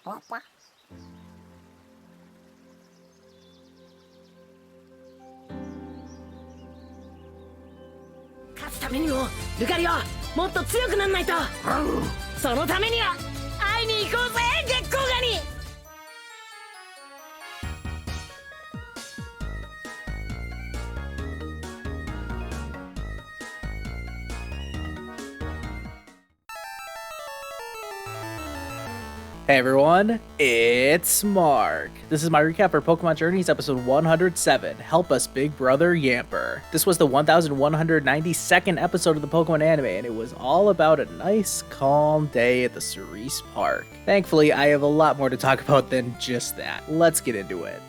勝つためにもルカリオもっと強くなんないと。そのためには会いに行こうぜ月光ガニ。Hey everyone, it's Mark. This is my recap for Pokémon Journeys episode 107, Help Us Big Brother Yamper. This was the 1192nd episode of the Pokemon anime, and it was all about a nice, calm day at the Cerise Park. Thankfully, I have a lot more to talk about than just that. Let's get into it.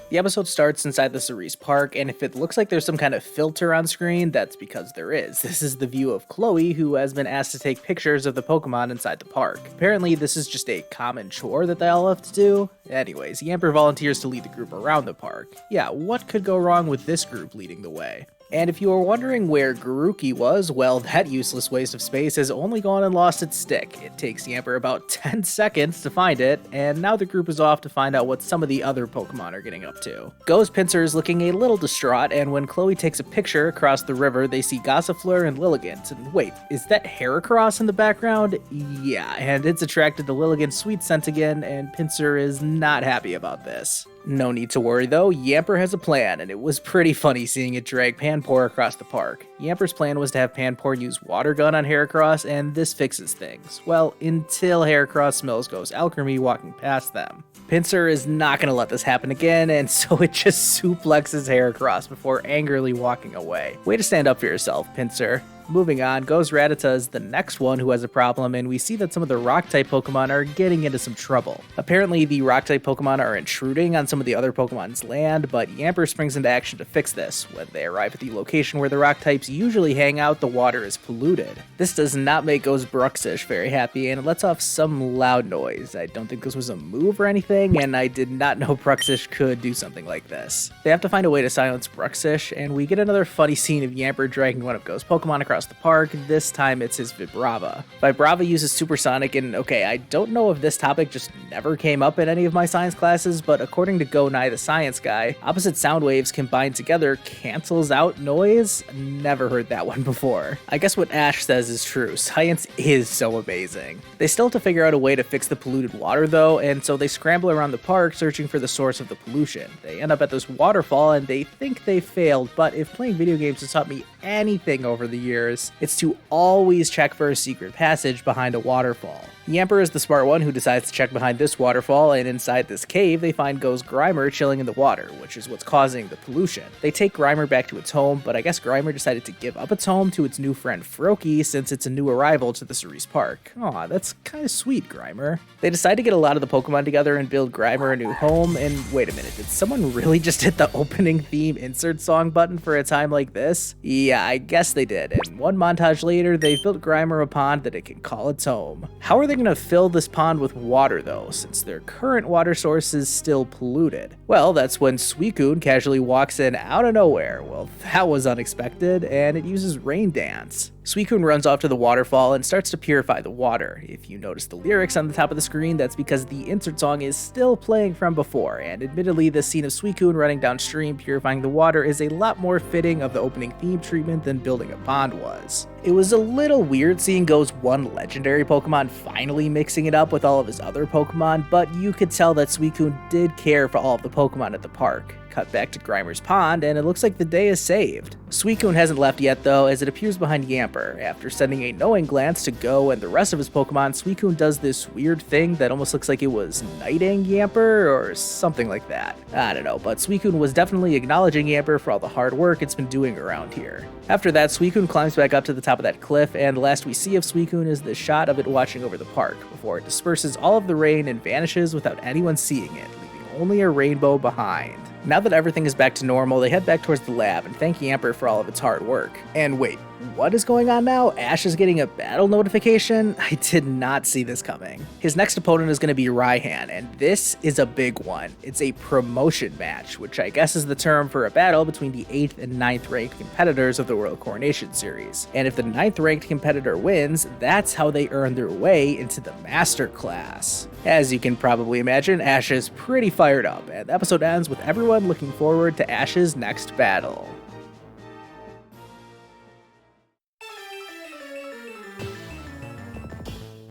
The episode starts inside the Cerise Park, and if it looks like there's some kind of filter on screen, that's because there is. This is the view of Chloe, who has been asked to take pictures of the Pokemon inside the park. Apparently, this is just a common chore that they all have to do. Anyways, Yamper volunteers to lead the group around the park. Yeah, what could go wrong with this group leading the way? And if you were wondering where Garuki was, well, that useless waste of space has only gone and lost its stick. It takes Yamper about 10 seconds to find it, and now the group is off to find out what some of the other Pokemon are getting up to. Go's Pinsir is looking a little distraught, and when Chloe takes a picture across the river, they see Gossifleur and Lilligant. And wait, is that Heracross in the background? Yeah, and it's attracted to Lilligant's sweet scent again, and Pinsir is not happy about this. No need to worry though, Yamper has a plan, and it was pretty funny seeing it drag Panpour across the park. Yamper's plan was to have Panpour use Water Gun on Heracross, and this fixes things. Well, until Heracross smells Go's Alchemy walking past them. Pinsir is not going to let this happen again, and so it just suplexes Heracross before angrily walking away. Way to stand up for yourself, Pinsir. Moving on, Go's Rattata is the next one who has a problem, and we see that some of the Rock-type Pokemon are getting into some trouble. Apparently, the Rock-type Pokemon are intruding on some of the other Pokemon's land, but Yamper springs into action to fix this. When they arrive at the location where the Rock-types usually hang out, the water is polluted. This does not make Go's Bruxish very happy, and it lets off some loud noise. I don't think this was a move or anything, and I did not know Bruxish could do something like this. They have to find a way to silence Bruxish, and we get another funny scene of Yamper dragging one of Go's Pokemon across the park. This time it's his Vibrava. Vibrava uses Supersonic, and okay, I don't know if this topic just never came up in any of my science classes, but according to Go Nye the science guy, opposite sound waves combined together cancels out noise? Never heard that one before. I guess what Ash says is true. Science is so amazing. They still have to figure out a way to fix the polluted water though, and so they scramble around the park searching for the source of the pollution. They end up at this waterfall and they think they failed, but if playing video games has taught me anything over the years, it's to always check for a secret passage behind a waterfall. Yamper is the smart one who decides to check behind this waterfall, and inside this cave they find Go's Grimer chilling in the water, which is what's causing the pollution. They take Grimer back to its home, but I guess Grimer decided to give up its home to its new friend Froakie since it's a new arrival to the Cerise Park. Aw, that's kinda sweet, Grimer. They decide to get a lot of the Pokemon together and build Grimer a new home, and wait a minute, did someone really just hit the opening theme insert song button for a time like this? Yeah, I guess they did, and one montage later, they've built Grimer a pond that it can call its home. How are they going to fill this pond with water though, since their current water source is still polluted? Well, that's when Suicune casually walks in out of nowhere. Well, that was unexpected, and it uses Rain Dance. Suicune runs off to the waterfall and starts to purify the water. If you notice the lyrics on the top of the screen, that's because the insert song is still playing from before, and admittedly this scene of Suicune running downstream purifying the water is a lot more fitting of the opening theme treatment than building a pond was. It was a little weird seeing Go's one legendary Pokemon finally mixing it up with all of his other Pokemon, but you could tell that Suicune did care for all of the Pokemon at the park. Cut back to Grimer's pond, and it looks like the day is saved. Suicune hasn't left yet though, as it appears behind Yamper. After sending a knowing glance to Go and the rest of his Pokemon, Suicune does this weird thing that almost looks like it was knighting Yamper or something like that. I don't know, but Suicune was definitely acknowledging Yamper for all the hard work it's been doing around here. After that, Suicune climbs back up to the top of that cliff, and the last we see of Suicune is the shot of it watching over the park, before it disperses all of the rain and vanishes without anyone seeing it, leaving only a rainbow behind. Now that everything is back to normal, they head back towards the lab and thank Yamper for all of its hard work. And wait, What is going on now? Ash is getting a battle notification? I did not see this coming. His next opponent is going to be Raihan, and this is a big one. It's a promotion match, which I guess is the term for a battle between the 8th and 9th ranked competitors of the World Coronation Series. And if the 9th ranked competitor wins, that's how they earn their way into the Master class. As you can probably imagine, Ash is pretty fired up, and the episode ends with everyone looking forward to Ash's next battle.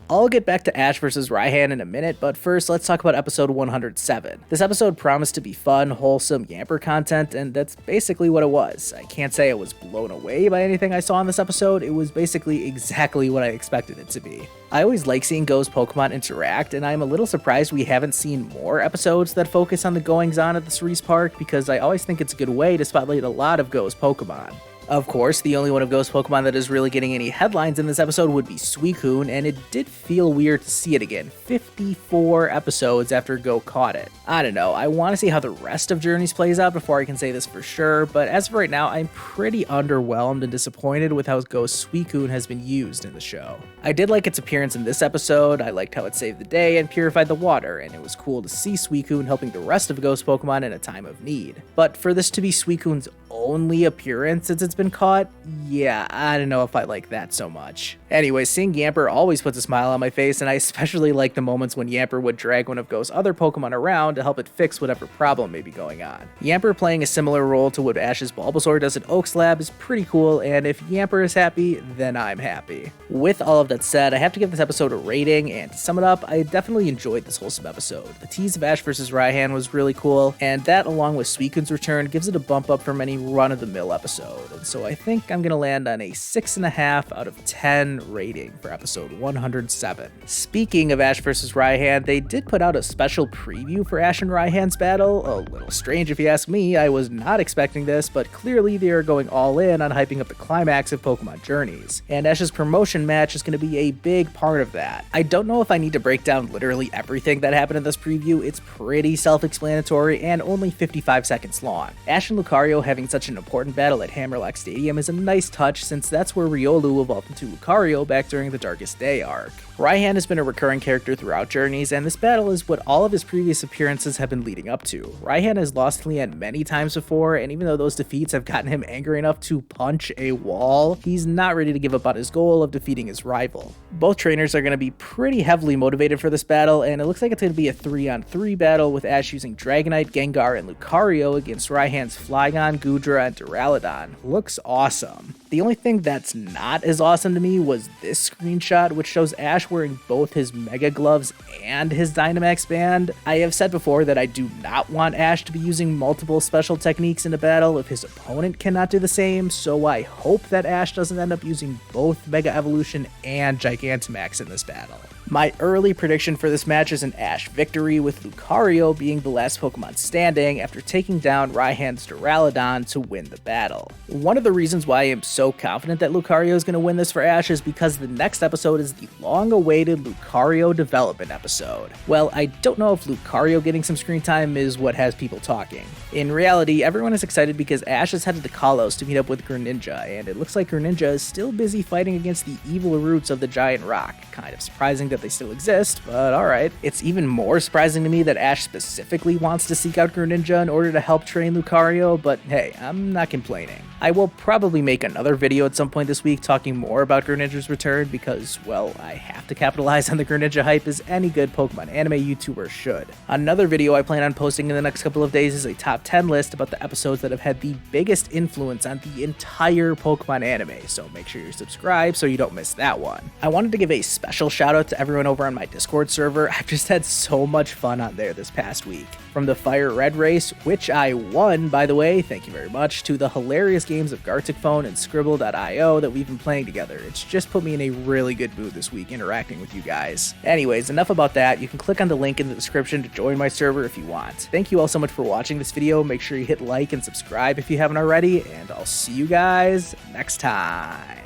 I'll get back to Ash vs. Raihan in a minute, but first let's talk about episode 107. This episode promised to be fun, wholesome Yamper content, and that's basically what it was. I can't say I was blown away by anything I saw in this episode, it was basically exactly what I expected it to be. I always like seeing Go's Pokemon interact, and I'm a little surprised we haven't seen more episodes that focus on the goings-on at the Cerise Park, because I always think it's a good way to spotlight a lot of Go's Pokemon. Of course, the only one of Go's Pokemon that is really getting any headlines in this episode would be Suicune, and it did feel weird to see it again, 54 episodes after Go caught it. I don't know, I want to see how the rest of Journeys plays out before I can say this for sure, but as of right now, I'm pretty underwhelmed and disappointed with how Go's Suicune has been used in the show. I did like its appearance in this episode, I liked how it saved the day and purified the water, and it was cool to see Suicune helping the rest of Go's Pokemon in a time of need. But for this to be Suicune's only appearance since it's been caught, yeah, I don't know if I like that so much. Anyway, seeing Yamper always puts a smile on my face, and I especially like the moments when Yamper would drag one of Go's other Pokemon around to help it fix whatever problem may be going on. Yamper playing a similar role to what Ash's Bulbasaur does in Oak's lab is pretty cool, and if Yamper is happy, then I'm happy. With all of that said, I have to give this episode a rating, and to sum it up, I definitely enjoyed this wholesome episode. The tease of Ash vs. Raihan was really cool, and that along with Suicune's return gives it a bump up from any run-of-the-mill episode, and so I think I'm gonna land on a 6.5 out of 10 rating for episode 107. Speaking of Ash vs. Raihan, they did put out a special preview for Ash and Raihan's battle. A little strange if you ask me, I was not expecting this, but clearly they are going all in on hyping up the climax of Pokemon Journeys, and Ash's promotion match is going to be a big part of that. I don't know if I need to break down literally everything that happened in this preview, it's pretty self-explanatory and only 55 seconds long. Ash and Lucario having such an important battle at Hammerlock Stadium is a nice touch since that's where Riolu evolved into Lucario back during the Darkest Day arc. Raihan has been a recurring character throughout Journeys, and this battle is what all of his previous appearances have been leading up to. Raihan has lost Leanne many times before, and even though those defeats have gotten him angry enough to punch a wall, he's not ready to give up on his goal of defeating his rival. Both trainers are going to be pretty heavily motivated for this battle, and it looks like it's going to be a 3-on-3 battle with Ash using Dragonite, Gengar, and Lucario against Raihan's Flygon, Goodra, and Duraludon. Looks awesome. The only thing that's not as awesome to me was this screenshot, which shows Ash wearing both his Mega Gloves and his Dynamax Band. I have said before that I do not want Ash to be using multiple special techniques in a battle if his opponent cannot do the same, so I hope that Ash doesn't end up using both Mega Evolution and Gigantamax in this battle. My early prediction for this match is an Ash victory, with Lucario being the last Pokemon standing after taking down Raihan's Duraludon to win the battle. One of the reasons why I am so confident that Lucario is going to win this for Ash is because the next episode is the long-awaited Lucario development episode. Well, I don't know if Lucario getting some screen time is what has people talking. In reality, everyone is excited because Ash is headed to Kalos to meet up with Greninja, and it looks like Greninja is still busy fighting against the evil roots of the giant rock. Kind of surprising that they still exist, but alright. It's even more surprising to me that Ash specifically wants to seek out Greninja in order to help train Lucario, but hey, I'm not complaining. I will probably make another video at some point this week talking more about Greninja's return because, well, I have to capitalize on the Greninja hype as any good Pokemon anime YouTuber should. Another video I plan on posting in the next couple of days is a top 10 list about the episodes that have had the biggest influence on the entire Pokemon anime, so make sure you're subscribed so you don't miss that one. I wanted to give a special shout out to everyone over on my Discord server. I've just had so much fun on there this past week. From the Fire Red race, which I won, by the way, thank you very much, to the hilarious games of Gartic Phone and Scribble.io that we've been playing together. It's just put me in a really good mood this week interacting with you guys. Anyways, enough about that. You can click on the link in the description to join my server if you want. Thank you all so much for watching this video. Make sure you hit like and subscribe if you haven't already, and I'll see you guys next time.